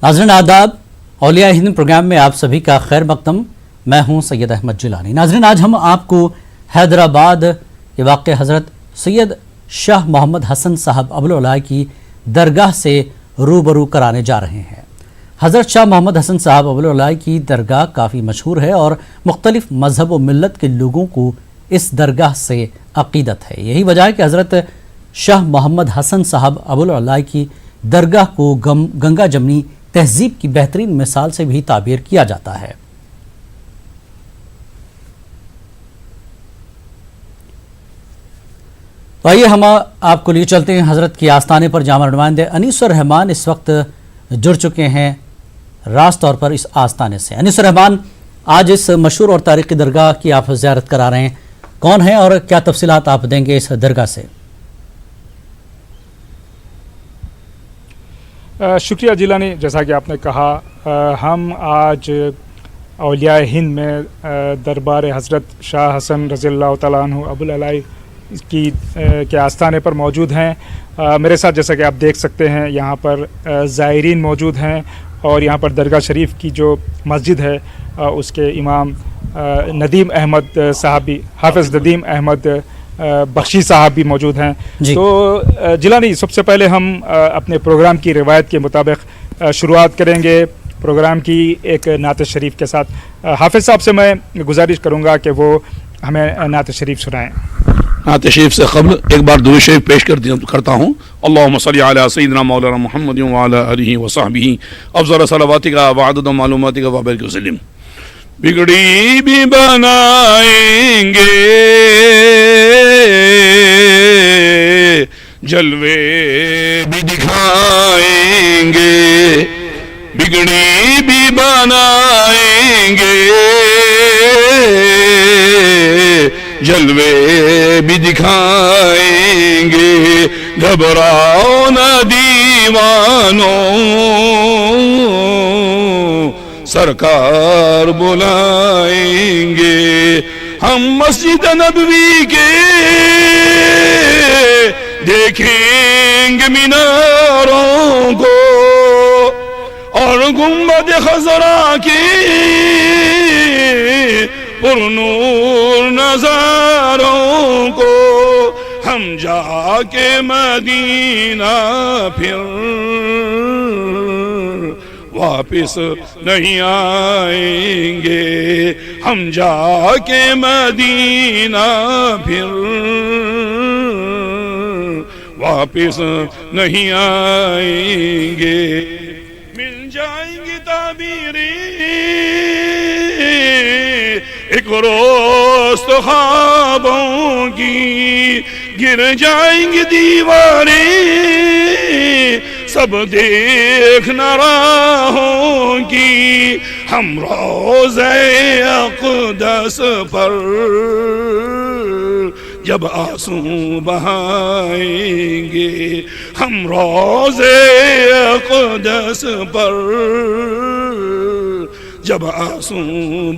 नाज़रीन आदाब, औलिया हिंद प्रोग्राम में आप सभी का खैर मकदम। मैं हूं सैयद अहमद जिलानी। नाज़रीन, आज हम आपको हैदराबाद के वाक़े हज़रत सैयद शाह मोहम्मद हसन साहब अबुल अला की दरगाह से रूबरू कराने जा रहे हैं। हज़रत शाह मोहम्मद हसन साहब अबुल अला की दरगाह काफ़ी मशहूर है और मुख्तलिफ मज़हब व मिल्लत के लोगों को इस दरगाह से अक़ीदत है। यही वजह है कि हज़रत शाह मोहम्मद हसन साहब अबुल अला की दरगाह को गंगा जमनी तहजीब की बेहतरीन मिसाल से भी ताबीर किया जाता है। तो आइए हम आपको लिए चलते हैं हज़रत की आस्थाने पर। जामा नुमाइंदे अनीसुर रहमान इस वक्त जुड़ चुके हैं रास तौर पर इस आस्थाने से। अनीसुर रहमान, आज इस मशहूर और तारीख़ी दरगाह की आप ज़ियारत करा रहे हैं, कौन है और क्या तफसीलात आप देंगे इस दरगाह से? शुक्रिया जिलानी, जैसा कि आपने कहा, हम आज औलिया हिंद में दरबार हज़रत शाह हसन रज़ियल्लाहु तआला अन्हु अबुल अला के आस्थाने पर मौजूद हैं। मेरे साथ जैसा कि आप देख सकते हैं यहाँ पर ज़ायरीन मौजूद हैं और यहाँ पर दरगाह शरीफ की जो मस्जिद है उसके इमाम नदीम अहमद साहब भी, हाफिज़ नदीम अहमद बख्शी साहब भी मौजूद हैं। तो जिलानी, सबसे पहले हम अपने प्रोग्राम की रिवायत के मुताबिक शुरुआत करेंगे प्रोग्राम की एक नात शरीफ के साथ। हाफिज़ साहब से मैं गुजारिश करूँगा कि वो हमें नात शरीफ सुनाएँ। नात शरीफ से क़ब्ल एक बार दुरूद शरीफ पेश करता हूँ। अल्लाहुम्मा सल्ली अला सय्यिदिना मौलाना मुहम्मद व अला आलिहि व सहबिही अफ़ज़ल सलावातिका व अदद मालूमातिका व बारिक वसल्लम। बिगड़ी भी बनाएंगे, जलवे भी दिखाएंगे, बिगड़ी भी बनाएंगे, जलवे भी दिखाएंगे। घबराओ न दीवानों, सरकार बुलाएंगे। हम मस्जिद नबवी के देखेंगे मीनारों को और गुंबद खज़रा के पुरनूर नज़ारों को। हम जाके मदीना फिर वापिस नहीं आएंगे। हम जाके मदीना फिर वापिस नहीं आएंगे। मिल जाएंगी ताबीरें एक रोज़ तो ख्वाबों की, गिर जाएंगी दीवारें सब देख न राहों की। हम रोज़े अक़दस पर जब आंसू बहाएंगे, हम रोज़े अक़दस पर जब आंसू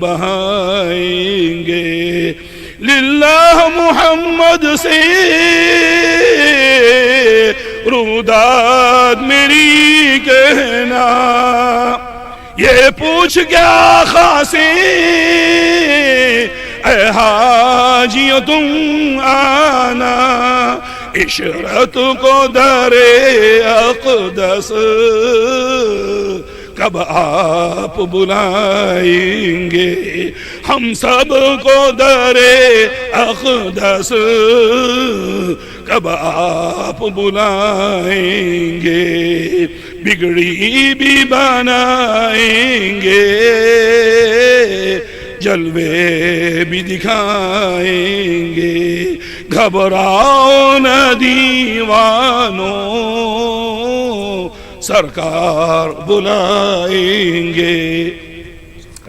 बहाएंगे। लिल्लाह मुहम्मद से रुदात मेरी कहना, ये पूछ क्या खासे ऐ हाजियों तुम आना। इशरत को दरे अक़दस कब आप बुलाएंगे। हम सब को दरे अक़दस कब आप बुलाएंगे। बिगड़ी भी बनाएंगे, जलवे भी दिखाएंगे। घबराओ न दीवानों, सरकार बुलाएंगे।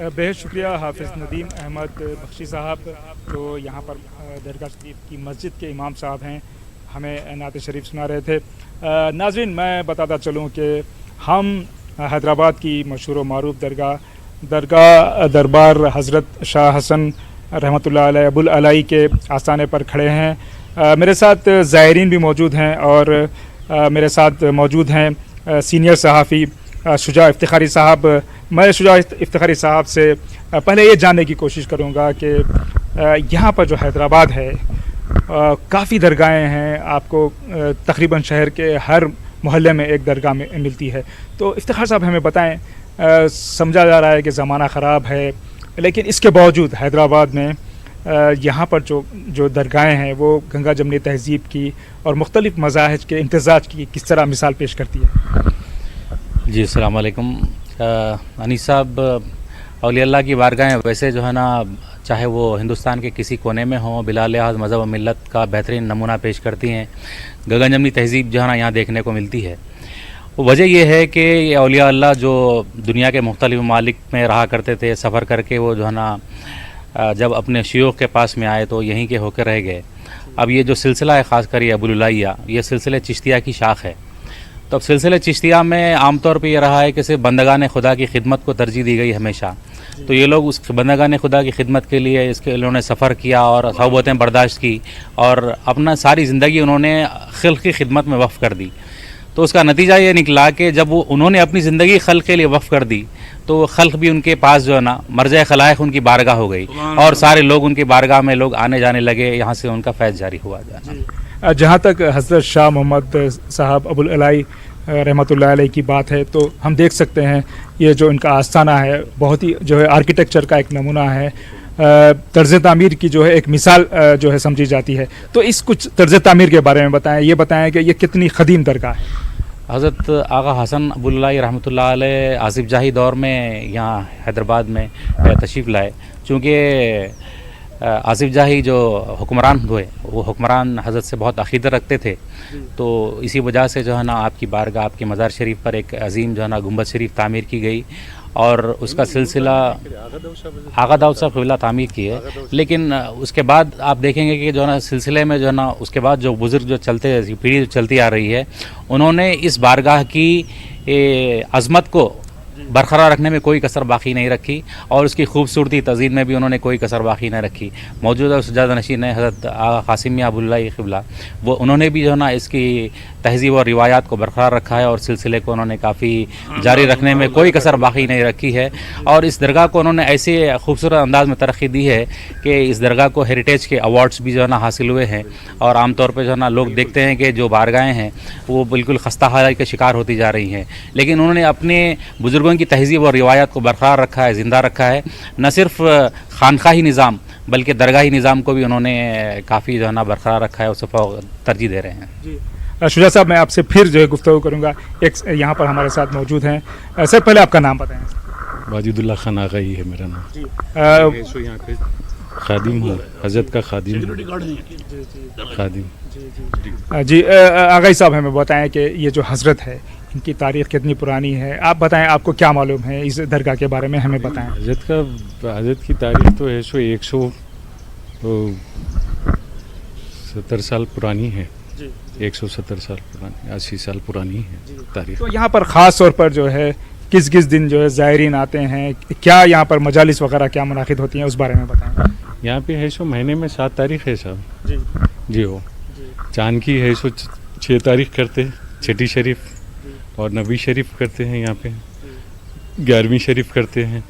बेहद शुक्रिया हाफिज़ नदीम अहमद बख्शी साहब, जो यहाँ पर दरगाह शरीफ की मस्जिद के इमाम साहब हैं, हमें नात शरीफ सुना रहे थे। नाज़रीन, मैं बताता चलूँ कि हम हैदराबाद की मशहूर व मारूफ दरबार हज़रत शाह हसन रहमतुल्लाह अलैह अबुल अला के आस्थाने पर खड़े हैं। मेरे साथ ज़ायरीन भी मौजूद हैं और मेरे साथ मौजूद हैं सीनियर सहाफ़ी شجاع افتخاری صاحب. میں شجاع افتخاری صاحب سے پہلے یہ جاننے کی کوشش کروں گا کہ یہاں پر جو حیدرآباد ہے کافی درگاہیں ہیں, آپ کو تقریباً شہر کے ہر محلے میں ایک درگاہ میں ملتی ہے. تو افتخار صاحب ہمیں بتائیں, سمجھا جا رہا ہے کہ زمانہ خراب ہے, لیکن اس کے باوجود حیدرآباد میں یہاں پر جو درگاہیں ہیں وہ گنگا جمنی تہذیب کی اور مختلف مذاہب کے امتزاج کی کس طرح مثال پیش کرتی ہے؟ جی السلام علیکم. انیس صاحب, اولیاء اللہ کی بارگاہیں ویسے جو ہے نا, چاہے وہ ہندوستان کے کسی کونے میں ہوں, بلا لحاظ مذہب و ملت کا بہترین نمونہ پیش کرتی ہیں. گگن جمنی تہذیب جو ہے نا یہاں دیکھنے کو ملتی ہے. وجہ یہ ہے کہ یہ اولیاء اللہ جو دنیا کے مختلف ممالک میں رہا کرتے تھے, سفر کر کے وہ جو ہے نا جب اپنے شیوخ کے پاس میں آئے تو یہیں کے ہو کے رہ گئے. اب یہ جو سلسلہ ہے خاص کر یہ ابوالعلیہ, یہ سلسلہ چشتیہ کی شاخ ہے. تو اب سلسلہ چشتیہ میں عام طور پہ یہ رہا ہے کہ صرف بندگان خدا کی خدمت کو ترجیح دی گئی ہمیشہ. تو یہ لوگ اس بندگان خدا کی خدمت کے لیے اس کے انہوں نے سفر کیا اور صعوبتیں برداشت کی اور اپنا ساری زندگی انہوں نے خلق کی خدمت میں وقف کر دی. تو اس کا نتیجہ یہ نکلا کہ جب انہوں نے اپنی زندگی خلق کے لیے وقف کر دی تو خلق بھی ان کے پاس جو ہے نا مرجع خلائق ان کی بارگاہ ہو گئی اور سارے لوگ ان کی بارگاہ میں لوگ آنے جانے لگے, یہاں سے ان کا فیض جاری ہوا جانا. جہاں تک حضرت شاہ محمد صاحب ابوالعلائی رحمۃ اللہ علیہ کی بات ہے تو ہم دیکھ سکتے ہیں یہ جو ان کا آستانہ ہے بہت ہی جو ہے آرکیٹیکچر کا ایک نمونہ ہے, طرز تعمیر کی جو ہے ایک مثال جو ہے سمجھی جاتی ہے. تو اس کچھ طرز تعمیر کے بارے میں بتائیں, یہ بتائیں کہ یہ کتنی قدیم درگاہ ہے. حضرت آغا حسن ابوالعلائی رحمۃ اللہ علیہ آصف جاہی دور میں یہاں حیدرآباد میں تشریف لائے. چونکہ آصف جاہی جو حکمران ہوئے وہ حکمران حضرت سے بہت عقیدہ رکھتے تھے, تو اسی وجہ سے جو ہے نا آپ کی بارگاہ, آپ کی مزار شریف پر ایک عظیم جو ہے نا گنبد شریف تعمیر کی گئی اور اس کا سلسلہ آغا داؤد صاحب قبلہ تعمیر کی ہے. لیکن اس کے بعد آپ دیکھیں گے کہ جو ہے نا سلسلے میں جو ہے نا اس کے بعد جو بزرگ جو چلتے پیڑھی جو چلتی آ رہی ہے انہوں نے اس بارگاہ کی عظمت کو برقرار رکھنے میں کوئی کسر باقی نہیں رکھی اور اس کی خوبصورتی تزئین میں بھی انہوں نے کوئی کسر باقی نہ رکھی. موجودہ سجادہ نشین حضرت آغا قاسم میاں ابوالعلائی قبلہ وہ انہوں نے بھی جو ہے نا اس کی تہذیب اور روایات کو برقرار رکھا ہے اور سلسلے کو انہوں نے کافی جاری رکھنے میں کوئی کسر باقی نہیں رکھی ہے. اور اس درگاہ کو انہوں نے ایسے خوبصورت انداز میں ترقی دی ہے کہ اس درگاہ کو ہیریٹیج کے ایوارڈز بھی جو ہے نا حاصل ہوئے ہیں. اور عام طور پہ جو ہے نا لوگ دیکھتے ہیں کہ جو بارگاہیں ہیں وہ بالکل خستہ حالی کے شکار ہوتی جا رہی ہیں, لیکن انہوں نے اپنے بزرگوں کی تہذیب اور روایات کو برقرار رکھا ہے, زندہ رکھا ہے. نہ صرف خانقاہی نظام بلکہ درگاہی نظام کو بھی انہوں نے کافی جو ہے نا برقرار رکھا ہے, اسے ترجیح دے رہے ہیں. جی شجاع صاحب, میں آپ سے پھر جو ہے گفتگو کروں گا. ایک یہاں پر ہمارے ساتھ موجود ہیں. سر پہلے آپ کا نام بتائیں. واجد اللہ خان آغائی ہے میرا نام. یہاں پہ خادم ہوں, حضرت کا خادم. جی آغائی صاحب ہمیں بتائیں کہ یہ جو حضرت ہے ان کی تاریخ کتنی پرانی ہے, آپ بتائیں آپ کو کیا معلوم ہے اس درگاہ کے بارے میں, ہمیں بتائیں. حضرت کی تاریخ تو ہے 170 سال پرانی ہے. 170 سال پرانی, 80 سال پرانی ہے تاریخ. تو یہاں پر خاص طور پر جو ہے کس دن جو ہے زائرین آتے ہیں, کیا یہاں پر مجالس وغیرہ کیا منعقد ہوتی ہیں, اس بارے میں بتائیں. یہاں پہ ہے سو مہینے میں 7 تاریخ ہے صاحب. جی ہو چاند کی ہے سو 6 تاریخ کرتے, چھٹی شریف اور نبی شریف کرتے ہیں یہاں پہ, 11ویں شریف کرتے ہیں,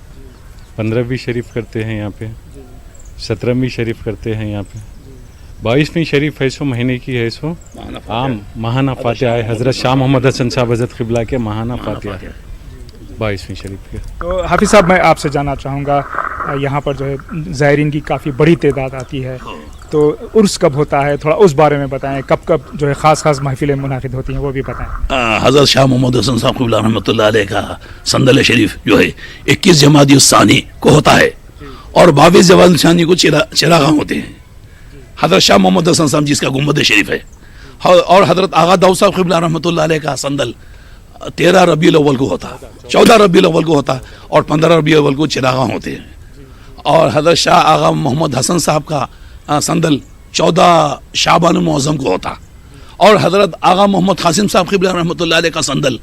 15ویں شریف کرتے ہیں یہاں پہ, 17ویں شریف کرتے ہیں یہاں پہ, 22ویں شریف ہے سو مہینے کی ہے سو عام ماہانہ فاتحہ ہے حضرت شاہ محمد حسن صاحب حضرت قبلہ کے ماہانہ فاتحہ ہے 22ویں شریف کے. تو حافظ صاحب میں آپ سے جاننا چاہوں گا, یہاں پر جو ہے زائرین کی کافی بڑی تعداد آتی ہے, تو عرس کب ہوتا ہے, تھوڑا اس بارے میں بتائیں. کب جو ہے خاص محفلیں منعقد ہوتی ہیں وہ بھی بتائیں. حضرت شاہ محمد حسن صاحب قبلہ رحمۃ اللہ علیہ کا سندل شریف جو ہے 21 جمادی الثانی کو ہوتا ہے اور 22 جمادی الثانی کو چراغاں ہوتے ہیں. حضرت شاہ محمد حسن صاحب جس کا گنبد شریف ہے, اور حضرت آغا داؤد صاحب قبلہ رحمۃ اللہ علیہ کا سندل 13 ربیع الاول کو ہوتا, 14 ربیع الاول کو ہوتا اور 15 ربیع الاول کو چراغاں ہوتے ہیں. اور حضرت شاہ آغا محمد حسن صاحب کا سندل 14 شعبان المعظم کو ہوتا اور حضرت آغا محمد قاسم صاحب قبلہ رحمۃ اللہ علیہ کا سندل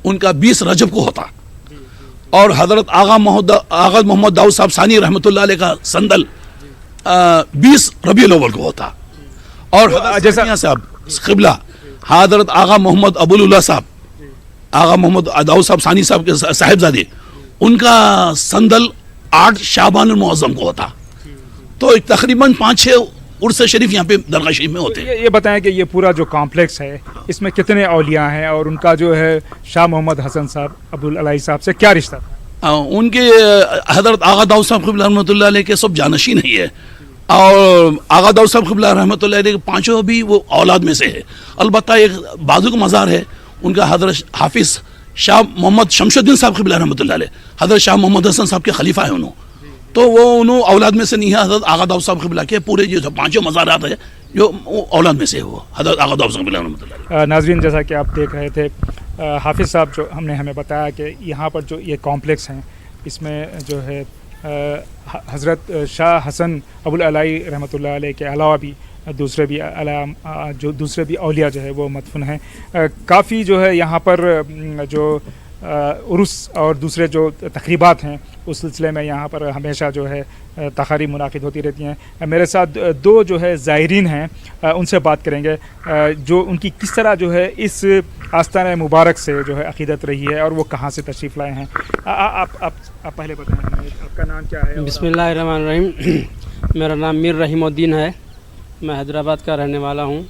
ان کا 20 رجب کو ہوتا اور حضرت آغا محمد داؤد صاحب ثانی رحمۃ اللہ علیہ کا سندل 20 ربیع الاول کو ہوتا. اور جیسا صاحب قبلہ حضرت آغا محمد ابوالعلا صاحب آغا محمد داؤد صاحب ثانی صاحب کے صاحبزادے ان کا سندل 8 شعبان المعظم کو ہوتا، تو تقریباً 5-6 عرس شریف یہاں پہ درگاہ شریف میں ہوتے ہیں. یہ بتائیں کہ یہ پورا جو کمپلیکس ہے اس میں کتنے اولیاء ہیں اور ان کا جو ہے شاہ محمد حسن صاحب ابوالعلائی صاحب سے کیا رشتہ تھا؟ ان کے حضرت آغا داؤد صاحب قبلہ رحمۃ اللہ علیہ کے سب جانشین ہی ہے، اور آغا داؤد صاحب قبلہ رحمۃ اللہ علیہ کے 5 بھی وہ اولاد میں سے ہے. البتہ ایک بازو کا مزار ہے ان کا حضرت حافظ شاہ محمد شمس الدین صاحب قبلہ رحمۃ اللہ علیہ، حضرت شاہ محمد حسن صاحب کے خلیفہ ہیں انہوں، تو وہ انہوں اولاد میں سے نہیں ہے. حضرت آغا داؤد صاحب قبلہ کے پورے جو 5 مزارات ہیں جو اولاد میں سے ہے، وہ حضرت آغا داؤد صاحب قبلہ رحمۃ اللہ علیہ. ناظرین، جیسا کہ آپ دیکھ رہے تھے حافظ صاحب جو ہم نے ہمیں بتایا کہ یہاں پر جو یہ کمپلیکس ہیں اس میں جو ہے حضرت شاہ حسن ابوالعلائی رحمۃ اللہ علیہ کے علاوہ بھی دوسرے بھی اولیاء جو ہے وہ مدفون ہیں. کافی جو ہے یہاں پر جو عرس اور دوسرے جو تقریبات ہیں اس سلسلے میں یہاں پر ہمیشہ جو ہے تقاریب منعقد ہوتی رہتی ہیں. میرے ساتھ 2 جو ہے زائرین ہیں، ان سے بات کریں گے جو ان کی کس طرح جو ہے اس آستانہ مبارک سے جو ہے عقیدت رہی ہے اور وہ کہاں سے تشریف لائے ہیں. آپ پہلے بتائیں آپ کا نام کیا ہے؟ بسم اللہ الرحمن الرحیم. میرا نام میر رحیم الدین ہے، میں حیدرآباد کا رہنے والا ہوں.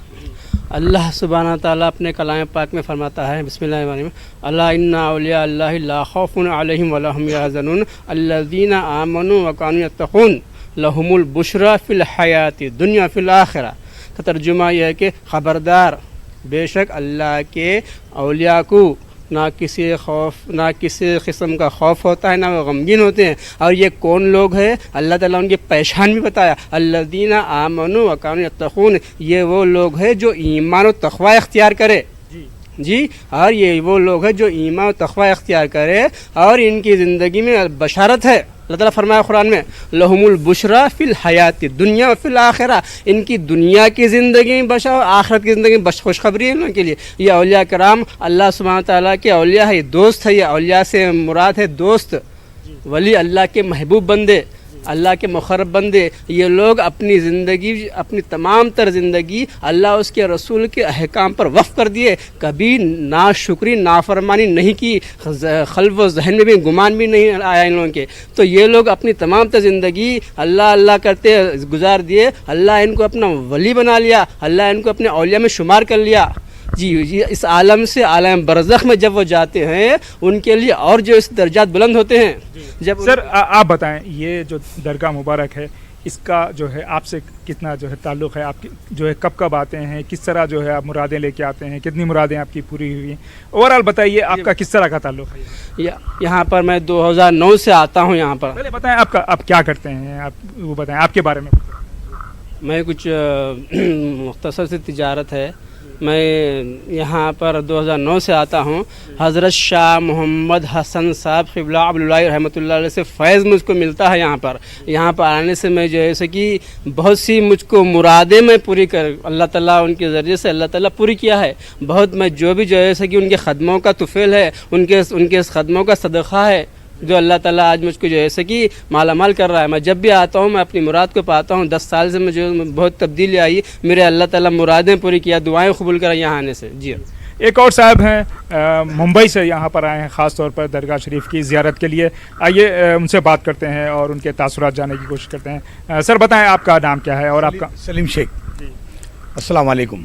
اللہ سبحانہ تعالیٰ اپنے کلام پاک میں فرماتا ہے، بسم اللہ الرحمن الرحیم، الا ان اولیاء اللہ لا خوف علیہم ولا هم يحزنون الذین آمنوا وکانوا یتقون لهم البشری فی الحیات الدنیا فی الآخرہ. کا ترجمہ یہ ہے کہ خبردار، بے شک اللہ کے اولیاء کو نہ کسی قسم کا خوف ہوتا ہے، نہ وہ غمگین ہوتے ہیں. اور یہ کون لوگ ہیں؟ اللہ تعالیٰ ان کی پہچان بھی بتایا، الذین آمنوا وکانوا یتقون، یہ وہ لوگ ہیں جو ایمان و تقوی اختیار کرے. جی، اور یہ وہ لوگ ہیں جو ایمان و تقوی اختیار کرے اور ان کی زندگی میں بشارت ہے. اللہ تعالیٰ فرمایا قرآن میں، لہم البشری فی الحیات الدنیا و فی الآخرہ، ان کی دنیا کی زندگی میں بشارت اور آخرت کی زندگی میں خوشخبری ہے ان کے لیے. یہ اولیاء کرام اللہ سبحانہ تعالیٰ کے اولیاء ہے، دوست ہے. یہ اولیاء سے مراد ہے دوست، ولی، اللہ کے محبوب بندے، اللہ کے مقرب بندے. یہ لوگ اپنی زندگی، اپنی تمام تر زندگی اللہ اس کے رسول کے احکام پر وقف کر دیے. کبھی ناشکری، نافرمانی نہیں کی، قلب و ذہن میں بھی گمان بھی نہیں آیا ان لوگوں کے. تو یہ لوگ اپنی تمام تر زندگی اللہ کرتے گزار دیے. اللہ ان کو اپنا ولی بنا لیا، اللہ ان کو اپنے اولیاء میں شمار کر لیا. جی، اس عالم سے عالم برزخ میں جب وہ جاتے ہیں ان کے لیے اور جو اس درجات بلند ہوتے ہیں. جب سر آپ بتائیں، یہ جو درگاہ مبارک ہے اس کا جو ہے آپ سے کتنا جو ہے تعلق ہے؟ آپ جو ہے کب آتے ہیں؟ کس طرح جو ہے آپ مرادیں لے کے آتے ہیں؟ کتنی مرادیں آپ کی پوری ہوئی ہیں؟ اوورآل بتائیے آپ کا کس طرح کا تعلق ہے؟ یہاں پر میں 2009 سے آتا ہوں یہاں پر. پہلے بتائیں آپ کیا کرتے ہیں، آپ وہ بتائیں آپ کے بارے میں. میں کچھ مختصر سی تجارت ہے. میں یہاں پر 2009 سے آتا ہوں. حضرت شاہ محمد حسن صاحب قبلہ ابوالعلائی رحمۃ اللہ علیہ سے فیض مجھ کو ملتا ہے. یہاں پر آنے سے میں جیسے کہ بہت سی مجھ کو مرادیں میں پوری اللہ تعالیٰ ان کے ذریعے سے اللہ تعالیٰ پوری کیا ہے. بہت میں جو بھی جیسے کہ ان کے خدموں کا طفیل ہے، ان کے خدموں کا صدقہ ہے جو اللہ تعالیٰ آج مجھ کو جیسے کہ مالا مال کر رہا ہے. میں جب بھی آتا ہوں میں اپنی مراد کو پاتا ہوں. 10 سال سے مجھے بہت تبدیلی آئی، میرے اللہ تعالیٰ مرادیں پوری کیا، دعائیں قبول کرا یہاں آنے سے. جی، ایک اور صاحب ہیں ممبئی سے یہاں پر آئے ہیں خاص طور پر درگاہ شریف کی زیارت کے لیے. آئیے ان سے بات کرتے ہیں اور ان کے تاثرات جاننے کی کوشش کرتے ہیں. سر بتائیں آپ کا نام کیا ہے اور آپ کا؟ سلیم شیخ. السلام علیکم.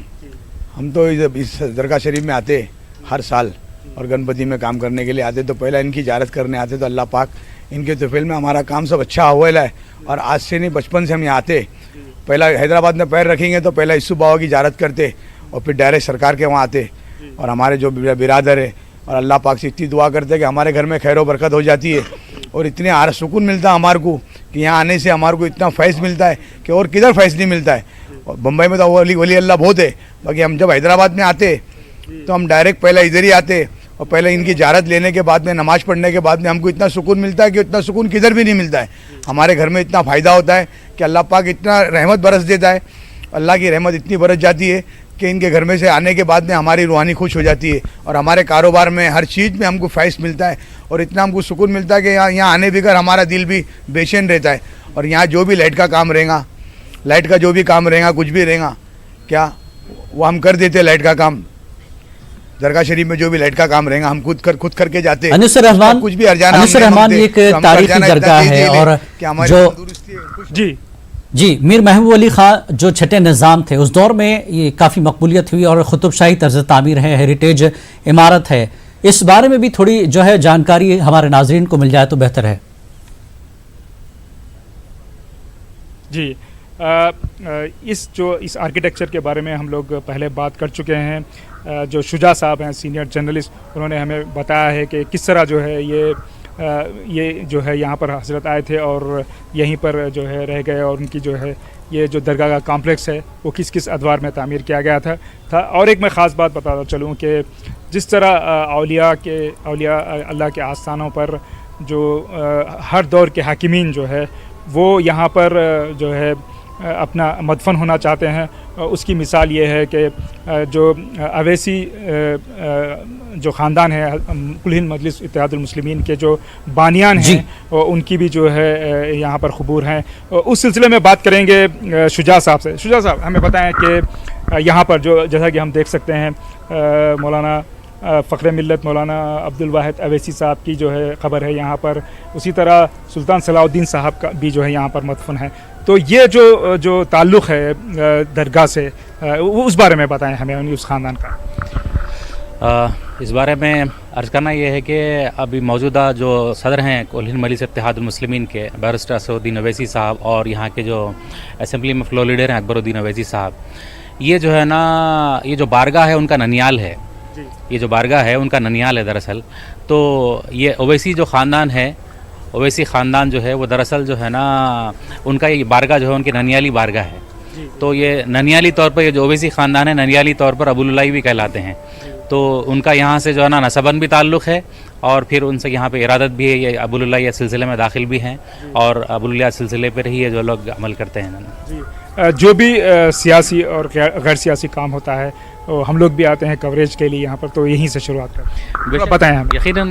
ہم تو اس درگاہ شریف میں آتے ہر سال اور گنپتی میں کام کرنے کے لیے آتے، تو پہلے ان کی زیارت کرنے آتے تو اللہ پاک ان کے طفیل میں ہمارا کام سب اچھا ہوا ہے. اور آج سے نہیں، بچپن سے ہم یہاں آتے. پہلا حیدرآباد میں پیر رکھیں گے تو پہلا یسوع بابا کی زیارت کرتے اور پھر ڈائریکٹ سرکار کے وہاں آتے. اور ہمارے جو برادر ہے اور اللہ پاک سے اتنی دعا کرتے کہ ہمارے گھر میں خیر و برکت ہو جاتی ہے اور اتنے سکون ملتا ہے ہمارے کو کہ یہاں آنے سے ہمارے کو اتنا فیض ملتا ہے کہ اور کدھر فیض نہیں ملتا ہے. اور بمبئی میں تو ولی اللہ بہت ہے، باقی ہم جب حیدرآباد میں آتے تو ہم ڈائریکٹ پہلے ادھر ہی آتے اور پہلے ان کی زیارت لینے کے بعد میں نماز پڑھنے کے بعد میں ہم کو اتنا سکون ملتا ہے کہ اتنا سکون کدھر بھی نہیں ملتا ہے. ہمارے گھر میں اتنا فائدہ ہوتا ہے کہ اللہ پاک اتنا رحمت برس دیتا ہے. اللہ کی رحمت اتنی برس جاتی ہے کہ ان کے گھر میں سے آنے کے بعد میں ہماری روحانی خوش ہو جاتی ہے اور ہمارے کاروبار میں ہر چیز میں ہم کو فیض ملتا ہے اور اتنا ہم کو سکون ملتا ہے کہ یہاں آنے بغیر ہمارا دل بھی بے چین رہتا ہے. اور یہاں جو بھی لائٹ کا کام رہے گا، لائٹ کا جو بھی کام رہے گا، کچھ بھی رہے گا کیا وہ ہم کر دیتے. لائٹ کا کام दरगाह शरीफ में जो भी लाइट का काम रहेगा हम खुद करके जाते हैं। अनिस रहमान, कुछ भी हरजाना अनिस रहमान ये एक तारीखी दरगाह है और जो जी जी मीर महबूब अली खां जो छठे निज़ाम थे उस दौर में ये काफ़ी मकबूलियत हुई और कुतुब शाही तर्ज तामीर है, हेरिटेज इमारत है। इस बारे में भी थोड़ी जो है जानकारी हमारे नाजरीन को मिल जाए तो बेहतर है। जी इस आर्किटेक्चर के बारे में हम लोग पहले बात कर चुके हैं। जो शुजा साहब हैं सीनियर जर्नलिस्ट, उन्होंने हमें बताया है कि किस तरह जो है ये जो है यहाँ पर हजरत आए थे और यहीं पर जो है रह गए और उनकी जो है ये जो दरगाह का कॉम्प्लेक्स है वो किस किस अदवार में तामीर किया गया था। और एक मैं ख़ास बात बताता चलूँ कि जिस तरह औलिया अल्लाह के आस्थानों पर जो हर दौर के हाकिमीन जो है वो यहाँ पर जो है अपना मदफन होना चाहते हैं, उसकी मिसाल ये है कि जो अवैसी जो ख़ानदान है कुल हिंद मजलिस इत्तेहादुल मुस्लिमीन के जो बानियान हैं उनकी भी जो है यहाँ पर ख़ुबूर हैं। उस सिलसिले में बात करेंगे शुजा साहब से। शुजा साहब हमें बताएं कि यहाँ पर जो जैसा कि हम देख सकते हैं मौलाना फ़ख्र मिल्लत मौलाना अब्दुल वाहिद अवैसी साहब की जो है ख़बर है यहाँ पर, उसी तरह सुल्तान सलाउद्दीन साहब का भी जो है यहाँ पर मदफन है। तो ये जो ताल्लुक़ है दरगाह से उस बारे में बताएं हमें उस ख़ानदान का। इस बारे में अर्ज़ करना ये है कि अभी मौजूदा जो सदर हैं कुल हिंद मजलिस इत्तेहादुल मुस्लिमीन के बैरिस्टर असदुद्दीन अवैसी साहब और यहाँ के जो असेंबली में फ्लोर लीडर हैं अकबरुद्दीन अवैसी साहब, ये जो है ना ये जो बारगाह है उनका ननियाल है। ये जो बारगाह है उनका ननियाल है दरअसल। तो ये ओवैसी जो ख़ानदान है, ओवैसी ख़ानदान जो है वो दरअसल जो है ना उनका ये बारगाह जो है उनकी ननियाली बारगाह है। तो ये ननियाली तौर पर ये जो ओवैसी ख़ानदान है ननियाली तौर पर अबुलुल्लाह भी कहलाते हैं। तो उनका यहाँ से जो है ना नसबन भी ताल्लुक़ है और फिर उनसे यहाँ पे इरादत भी है। ये अबुलुल्लाह सिलसिले में दाखिल भी हैं और अबुलुल्लाह सिलसिले पर ही ये जो लोग अमल करते हैं। जो भी सियासी और गैर सियासी काम होता है तो हम लोग भी आते हैं कवरेज के लिए यहाँ पर, तो यहीं से शुरुआत करते हैं। बताएं हम। यकीनन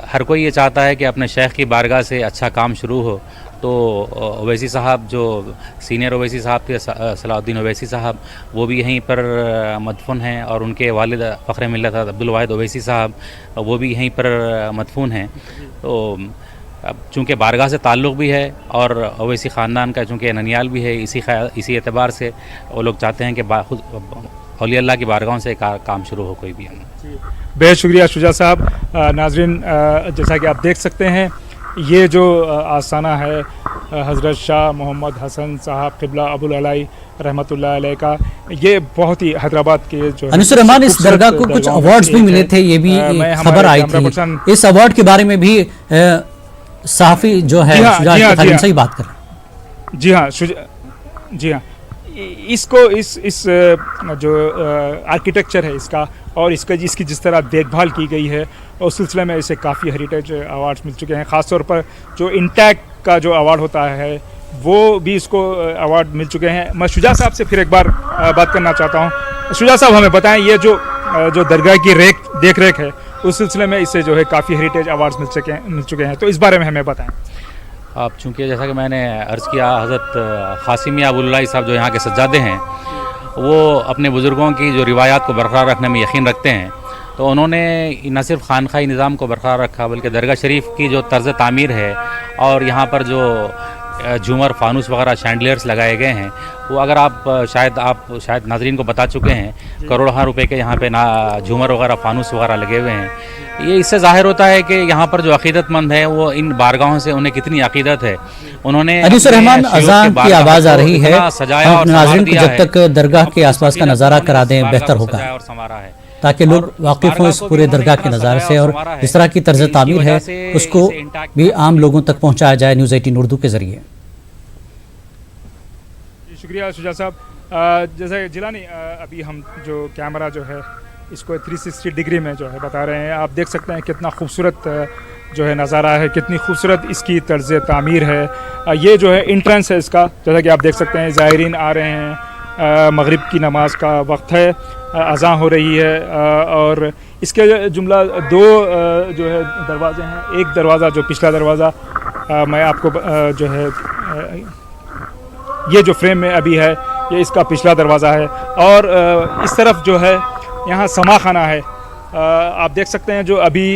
हर कोई ये चाहता है कि अपने शेख की बारगाह से अच्छा काम शुरू हो। तो ओवैसी साहब जो सीनियर ओवैसी साहब थे सलाउद्दीन ओवैसी साहब, वो भी यहीं पर मदफून हैं और उनके वालिद फ़ख्र मिल्लत अब्दुल वाहिद ओवैसी साहब वो भी यहीं पर मदफून हैं। तो अब चूँकि बारगाह से ताल्लुक़ भी है और ओवैसी ख़ानदान का चूँकि ननियाल भी है, इसी एतबार से वो लोग चाहते हैं कि औलिया अल्लाह की बारगाहों से काम शुरू हो कोई भी। बेहद शुक्रिया शुजा साहब। नाज़रीन जैसा कि आप देख सकते हैं ये जो आस्थाना है हज़रत शाह मोहम्मद हसन साहब क़िबला अबुल अलाई रहमतुल्लाह अलैह का, ये बहुत ही हैदराबाद के जो अनिस रहमान इस दरगाह को कुछ अवार्ड्स भी मिले थे, ये भी खबर आई थी। इस अवार्ड के बारे में भी सहाफ़ी जो है शुजा से ही बात कर रहे हैं। जी हाँ इसको इस जो आर्किटेक्चर है इसका और इसकी जिस तरह देखभाल की गई है उस सिलसिले में इसे काफ़ी हेरिटेज अवार्ड्स मिल चुके हैं। ख़ास तौर पर जो इंटैक्ट का जो अवार्ड होता है वो भी इसको अवार्ड मिल चुके हैं। मैं शुजा साहब से फिर एक बार बात करना चाहता हूँ। शुजा साहब हमें बताएं ये जो दरगाह की देख रेख है उस सिलसिले में इसे जो है काफ़ी हेरिटेज अवार्ड्स मिल चुके हैं, तो इस बारे में हमें बताएं। अब चूँकि जैसा कि मैंने अर्ज़ किया हज़रत क़ासिम मियां अबुलुल्लाह साहब जो यहाँ के सज्जादे हैं वो अपने बुज़ुर्गों की जो रिवायात को बरकरार रखने में यकीन रखते हैं। तो उन्होंने न सिर्फ खानखाई निज़ाम को बरकरार रखा बल्कि दरगाह शरीफ की जो तर्ज़ तामीर है और यहाँ पर जो झूमर फानूस वगैरह शैंडलियर्स लगाए गए हैं वो अगर आप शायद नाज़रीन को बता चुके हैं करोड़ों रुपए के यहाँ पे ना झूमर वगैरह फानूस वगैरह लगे हुए हैं। ये इससे ज़ाहिर होता है कि यहाँ पर जो अक़ीदतमंद है वो इन बारगाहों से उन्हें कितनी अक़ीदत है। उन्होंने अनिस रहमान अज़ान की आवाज़ आ रही है, हम नाज़रीन को जब तक दरगाह के आसपास का नज़ारा करा दें बेहतर होगा ताकि लोग वाकिफ़ हों इस पूरे दरगाह के नज़ारे से और जिस तरह की तर्ज तामीर है उसको भी आम लोगों तक पहुँचाया जाए न्यूज़ 18 उर्दू के ज़रिए। शुक्रिया शुजा साहब। जैसे जिलानी अभी हम जो कैमरा जो है इसको 360 डिग्री में जो है बता रहे हैं, आप देख सकते हैं कितना खूबसूरत जो है नज़ारा है, कितनी खूबसूरत इसकी तर्ज तामीर है। ये जो है इंट्रेंस है इसका, जैसा कि आप देख सकते हैं ज़ायरीन आ रहे हैं, मगरिब की नमाज का वक्त है, अज़ान हो रही है और इसके जुमला दो जो है दरवाज़े हैं। एक दरवाज़ा जो पिछला दरवाज़ा मैं आपको जो है ये जो फ्रेम में अभी है ये इसका पिछला दरवाज़ा है और इस तरफ जो है यहाँ समा खाना है। आप देख सकते हैं जो अभी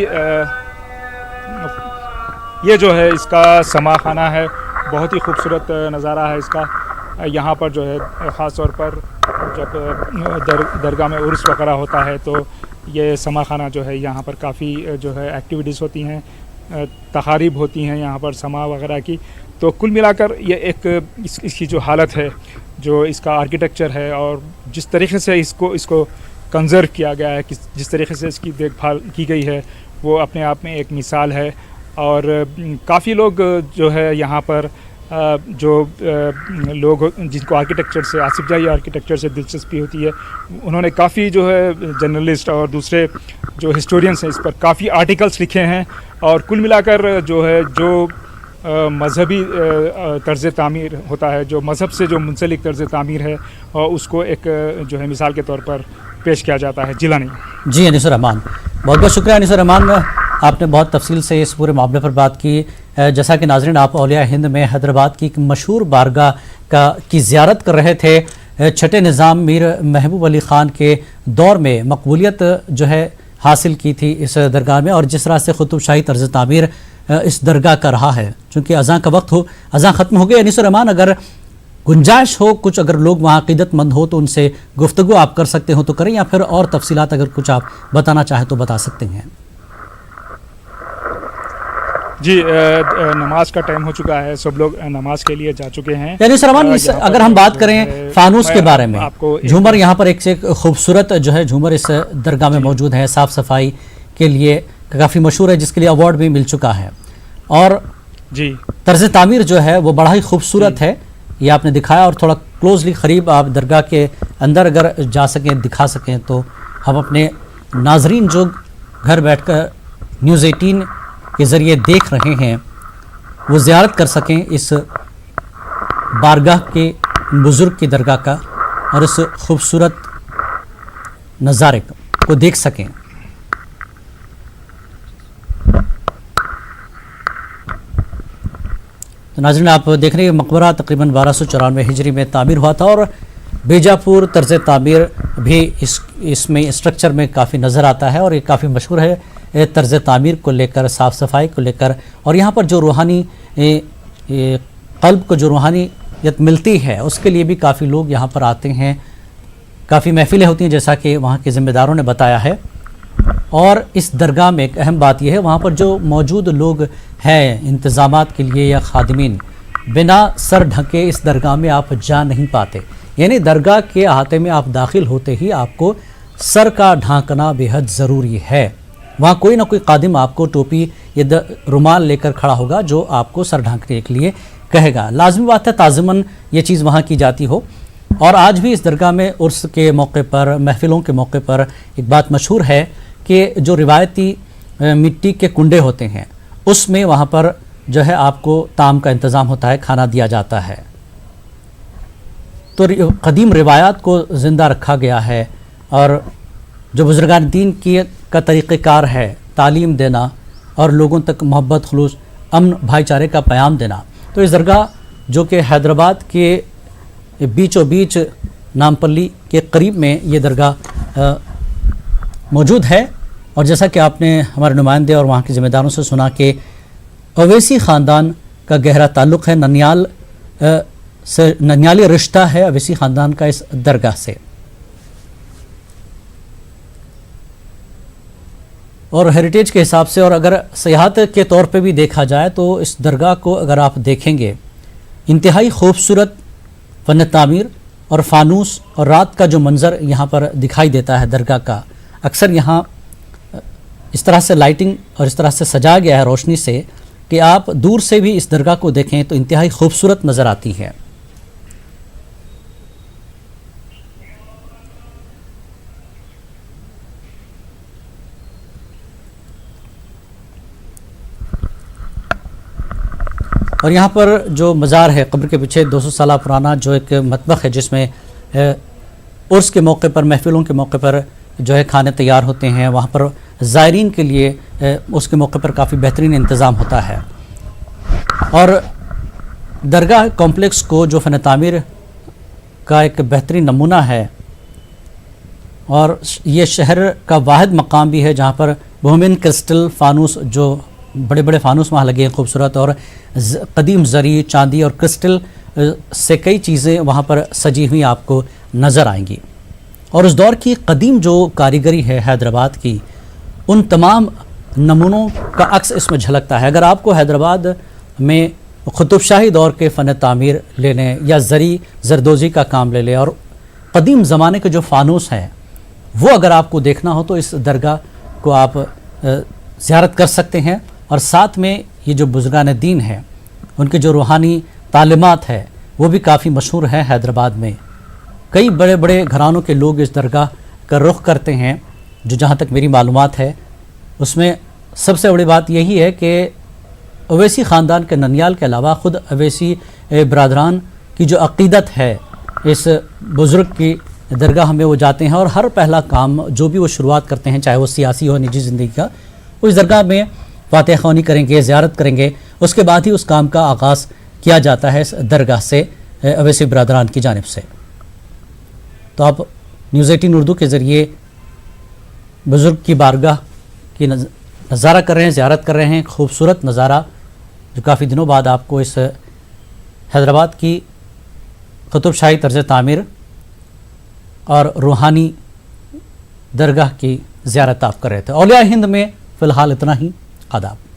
ये जो है इसका समा खाना है, बहुत ही खूबसूरत नज़ारा है इसका। यहाँ पर जो है ख़ास तौर पर जब दरगाह में उर्स वगैरह होता है तो ये समा खाना जो है यहाँ पर काफ़ी जो है एक्टिविटीज़ होती हैं, तकारीब होती हैं यहाँ पर समा वगैरह की। तो कुल मिलाकर ये एक इसकी जो हालत है, जो इसका आर्किटेक्चर है और जिस तरीके से इसको कंजर्व किया गया है, जिस तरीके से इसकी देखभाल की गई है, वो अपने आप में एक मिसाल है। और काफ़ी लोग जो है यहाँ पर जो लोग जिनको आर्किटेक्चर से, आसिफ जाही आर्किटेक्चर से दिलचस्पी होती है, उन्होंने काफ़ी जो है जर्नलिस्ट और दूसरे जो हिस्टोरियंस हैं इस पर काफ़ी आर्टिकल्स लिखे हैं। और कुल मिलाकर जो है जो मजहबी तर्ज़ तामीर होता है, जो मज़हब से जो मुंसलिक तर्ज़ तामीर है, और उसको एक जो है मिसाल के तौर पर पेश किया जाता है। जिलानी जी अनीसुर रहमान, बहुत बहुत शुक्रिया अनीसुर रहमान, आपने बहुत तफसील से इस पूरे मामले पर बात की। जैसा कि नाज़रीन आप औलिया हिंद में हैदराबाद की एक मशहूर बारगाह की ज़ियारत कर रहे थे। छठे निज़ाम मीर महबूब अली ख़ान के दौर में मकबूलियत जो है हासिल की थी इस दरगाह में, और जिस तरह से कुतुब शाही तर्ज़ तामीर इस दरगाह का रहा है। चूँकि अज़ां का वक्त हो, अज़ां ख़त्म हो गई। अनीसुर रहमान, अगर गुंजाइश हो कुछ, अगर लोग वहाँ अक़ीदतमंद हो तो उनसे गुफ्तगू आप कर सकते हो तो करें, या फिर और तफसीलात अगर कुछ आप बताना चाहें तो बता सकते हैं। जी, नमाज का टाइम हो चुका है, सब लोग नमाज के लिए जा चुके हैं। यानी सरमान, अगर हम बात करें फानूस के बारे में, झूमर यहाँ पर एक से एक खूबसूरत जो है झूमर इस दरगाह में मौजूद है, साफ़ सफाई के लिए काफ़ी मशहूर है, जिसके लिए अवार्ड भी मिल चुका है। और जी तर्ज़ तामीर जो है वो बड़ा ही खूबसूरत है, ये आपने दिखाया। और थोड़ा क्लोजली करीब आप दरगाह के अंदर अगर जा सकें, दिखा सकें, तो हम अपने नाजरीन जो घर बैठकर न्यूज़ 18 के ज़रिए देख रहे हैं वो ज़ियारत कर सकें इस बारगाह के बुज़ुर्ग की दरगाह का, और इस खूबसूरत नज़ारे को देख सकें। तो नाज़रीन आप देख रहे हैं मकबरा तकरीबन 1294 हिजरी में तामीर हुआ था, और बीजापुर तर्ज़ तामीर भी इसमें स्ट्रक्चर में काफ़ी नज़र आता है, और ये काफ़ी मशहूर है तर्ज़ तामीर को लेकर, साफ़ सफाई को लेकर। और यहाँ पर जो रूहानी क़ल्ब को जो रूहानियत मिलती है उसके लिए भी काफ़ी लोग यहाँ पर आते हैं, काफ़ी महफ़िलें होती हैं जैसा कि वहाँ के ज़िम्मेदारों ने बताया है। और इस दरगाह में एक अहम बात यह है, वहाँ पर जो मौजूद लोग हैं इंतज़ामात के लिए या खादिमीन, बिना सर ढके इस दरगाह में आप जा नहीं पाते। यानी दरगाह के अहाते में आप दाखिल होते ही आपको सर का ढांकना बेहद ज़रूरी है। वहाँ कोई ना कोई कादिम आपको टोपी या रुमाल लेकर खड़ा होगा जो आपको सर ढांकने के लिए कहेगा। लाजमी बात है ताज़मन ये चीज़ वहाँ की जाती हो। और आज भी इस दरगाह में उर्स के मौके पर, महफिलों के मौके पर एक बात मशहूर है कि जो रिवायती मिट्टी के कुंडे होते हैं उसमें वहाँ पर जो है आपको ताम का इंतज़ाम होता है, खाना दिया जाता है। तो क़दीम रिवायात को ज़िंदा रखा गया है, और जो बुज़ुर्गान दीन का तरीक़ेकार है तालीम देना और लोगों तक मोहब्बत, खुलूस, अमन, भाईचारे का पैगाम देना। तो इस दरगाह जो कि हैदराबाद के बीचों बीच नामपल्ली के करीब में ये दरगाह मौजूद है। और जैसा कि आपने हमारे नुमाइंदे और वहाँ के ज़िम्मेदारों से सुना कि अवैसी ख़ानदान का गहरा ताल्लुक़ है, ननियाली रिश्ता है अवैसी ख़ानदान का इस दरगाह से। और हेरिटेज के हिसाब से, और अगर सियाहत के तौर पे भी देखा जाए तो इस दरगाह को अगर आप देखेंगे, इंतहाई खूबसूरत फ़न तामीर और फ़ानूस और रात का जो मंज़र यहाँ पर दिखाई देता है दरगाह का। अक्सर यहाँ इस तरह से लाइटिंग और इस तरह से सजाया गया है रोशनी से कि आप दूर से भी इस दरगाह को देखें तो इंतहाई खूबसूरत नज़र आती है। और यहाँ पर जो मज़ार है कब्र के पीछे 200 साल पुराना जो एक मतबख है जिसमें उर्स के मौके पर, महफिलों के मौके पर जो है खाने तैयार होते हैं, वहाँ पर ज़ायरीन के लिए उसके मौके पर काफ़ी बेहतरीन इंतज़ाम होता है। और दरगाह कॉम्प्लेक्स को जो फ़न तामीर का एक बेहतरीन नमूना है اور یہ شہر کا واحد مقام بھی ہے جہاں پر بوہمین کرسٹل فانوس، جو بڑے بڑے فانوس وہاں لگے ہیں خوبصورت، اور قدیم زری، چاندی اور کرسٹل سے کئی چیزیں وہاں پر سجی ہوئی آپ کو نظر آئیں گی۔ اور اس دور کی قدیم جو کاریگری ہے حیدرآباد کی، ان تمام نمونوں کا عکس اس میں جھلکتا ہے۔ اگر آپ کو حیدرآباد میں قطب شاہی دور کے فن تعمیر لے لیں یا زری زردوزی کا کام لے لیں اور قدیم زمانے کے جو فانوس ہیں وہ اگر آپ کو دیکھنا ہو تو اس درگاہ کو آپ زیارت کر سکتے ہیں۔ اور ساتھ میں یہ جو بزرگان دین ہیں ان کے جو روحانی تعلیمات ہے وہ بھی کافی مشہور ہے حیدرآباد میں۔ کئی بڑے بڑے گھرانوں کے لوگ اس درگاہ کا رخ کرتے ہیں، جو جہاں تک میری معلومات ہے اس میں سب سے بڑی بات یہی ہے کہ اویسی خاندان کے ننیال کے علاوہ خود اویسی برادران کی جو عقیدت ہے اس بزرگ کی درگاہ میں وہ جاتے ہیں، اور ہر پہلا کام جو بھی وہ شروعات کرتے ہیں، چاہے وہ سیاسی ہو نجی زندگی کا، وہ اس درگاہ میں فاتح خوانی کریں گے، زیارت کریں گے، اس کے بعد ہی اس کام کا آغاز کیا جاتا ہے اس درگاہ سے اویسی برادران کی جانب سے۔ تو آپ نیوز 18 اردو کے ذریعے بزرگ کی بارگاہ کی نظارہ کر رہے ہیں، زیارت کر رہے ہیں، خوبصورت نظارہ جو کافی دنوں بعد آپ کو اس حیدرآباد کی قطب شاہی طرز تعمیر اور روحانی درگاہ کی زیارت آپ کر رہے تھے۔ اولیاء ہند میں فی الحال اتنا ہی، آداب۔